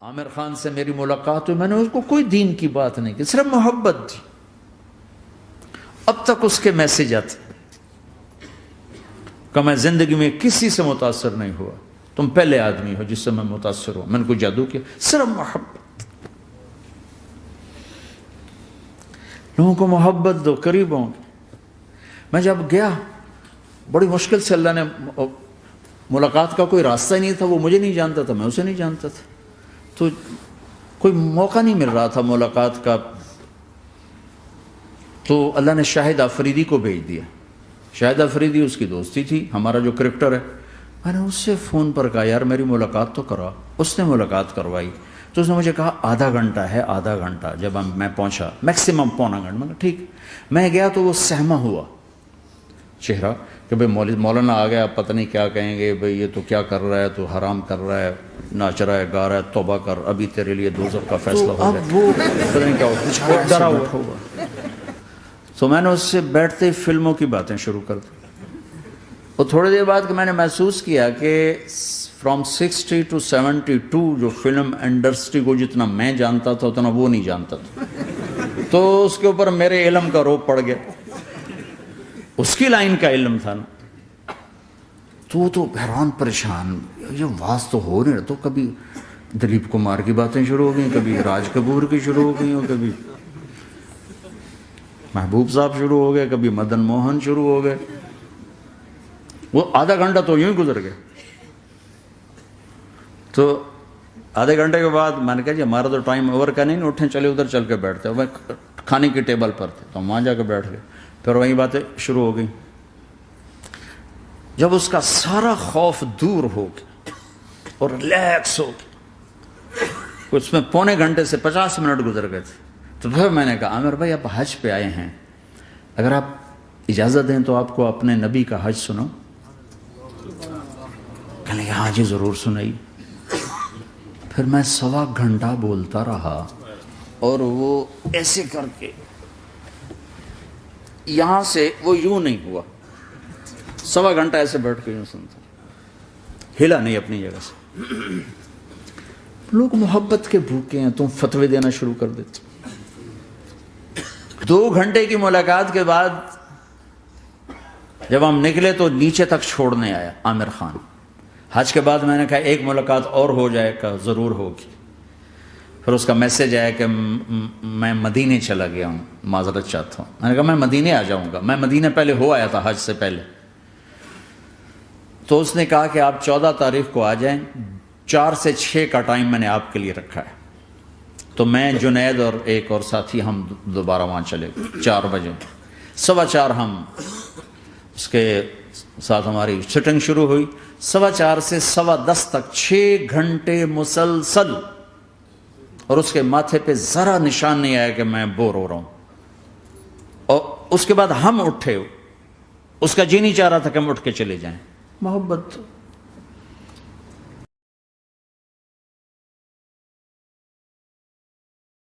عامر خان سے میری ملاقات ہوئی، میں نے اس کو کوئی دین کی بات نہیں کی، صرف محبت تھی۔ اب تک اس کے میسج آتے کہ میں زندگی میں کسی سے متاثر نہیں ہوا، تم پہلے آدمی ہو جس سے میں متاثر ہوں، میں نے کوئی جادو کیا، صرف محبت۔ لوگوں کو محبت دو، قریب ہوں۔ میں جب گیا بڑی مشکل سے اللہ نے، ملاقات کا کوئی راستہ ہی نہیں تھا، وہ مجھے نہیں جانتا تھا، میں اسے نہیں جانتا تھا، تو کوئی موقع نہیں مل رہا تھا ملاقات کا۔ تو اللہ نے شاہد آفریدی کو بھیج دیا۔ شاہد آفریدی اس کی دوستی تھی، ہمارا جو کرکٹر ہے۔ میں نے اس سے فون پر کہا یار میری ملاقات تو کرا۔ اس نے ملاقات کروائی، تو اس نے مجھے کہا آدھا گھنٹہ ہے، آدھا گھنٹہ۔ جب میں پہنچا میکسیمم پونا گھنٹہ، میں کہا ٹھیک۔ میں گیا تو وہ سہما ہوا چہرہ کہ بھئی مولانا آ گیا، پتہ نہیں کیا کہیں گے، بھئی یہ تو کیا کر رہا ہے، تو حرام کر رہا ہے، ناچ رہا ہے، گا رہا ہے، توبہ کر، ابھی تیرے لیے دوزخ کا فیصلہ ہو گیا۔ وہ پتہ نہیں کیا ہوا، ڈرا ہوا۔ تو میں نے اس سے بیٹھتے ہی فلموں کی باتیں شروع کر دی۔ اور تھوڑی دیر بعد کہ میں نے محسوس کیا کہ فرام 60 to 72 جو فلم انڈسٹری کو جتنا میں جانتا تھا اتنا وہ نہیں جانتا تھا، تو اس کے اوپر میرے علم کا روپ پڑ گیا۔ اس کی لائن کا علم تھا نا، تو حیران پریشان، یہ واز تو ہو نہیں رہا، تو کبھی دلیپ کمار کی باتیں شروع ہو گئیں، کبھی راج کپور کی شروع ہو گئی، کبھی محبوب صاحب شروع ہو گئے، کبھی مدن موہن شروع ہو گئے۔ وہ آدھا گھنٹہ تو یوں ہی گزر گیا۔ تو آدھے گھنٹے کے بعد میں نے کہا جی ہمارا تو ٹائم اوور کا نہیں، اٹھیں چلے ادھر چل کے بیٹھتے ہیں۔ وہ کھانے کی ٹیبل پر تھے تو ہم وہاں جا کے بیٹھ گئے، پھر وہیں باتیں شروع ہو گئیں۔ جب اس کا سارا خوف دور ہو گیا اور ریلیکس ہو گیا، اس میں پونے گھنٹے سے 50 منٹ گزر گئے تھے، تو پھر میں نے کہا عامر بھائی آپ حج پہ آئے ہیں، اگر آپ اجازت دیں تو آپ کو اپنے نبی کا حج سنو۔ کہنے لگے ہاں جی ضرور سنائی۔ پھر میں 1.25 گھنٹہ بولتا رہا، اور وہ ایسے کر کے یہاں سے وہ یوں نہیں ہوا، 1.25 گھنٹہ ایسے بیٹھ کے یوں سنتا، ہلا نہیں اپنی جگہ سے۔ لوگ محبت کے بھوکے ہیں، تم فتوے دینا شروع کر دیتے۔ 2 گھنٹے کی ملاقات کے بعد جب ہم نکلے تو نیچے تک چھوڑنے آیا عامر خان۔ حج کے بعد میں نے کہا ایک ملاقات اور ہو جائے گا، ضرور ہوگی۔ پھر اس کا میسج آیا کہ میں مدینے چلا گیا ہوں، معذرت چاہتا ہوں۔ میں نے کہا میں مدینے آ جاؤں گا، میں مدینے پہلے ہو آیا تھا حج سے پہلے۔ تو اس نے کہا کہ آپ 14 تاریخ کو آ جائیں، 4 سے 6 کا ٹائم میں نے آپ کے لیے رکھا ہے۔ تو میں جنید اور ایک اور ساتھی ہم دوبارہ وہاں چلے گئے 4 بجے، 4:15 ہم اس کے ساتھ ہماری شوٹنگ شروع ہوئی۔ 4:15 سے 10:15 تک 6 گھنٹے مسلسل، اور اس کے ماتھے پہ ذرا نشان نہیں آیا کہ میں بور ہو رہا ہوں۔ اور اس کے بعد ہم اٹھے، اس کا جی نہیں چاہ رہا تھا کہ ہم اٹھ کے چلے جائیں۔ محبت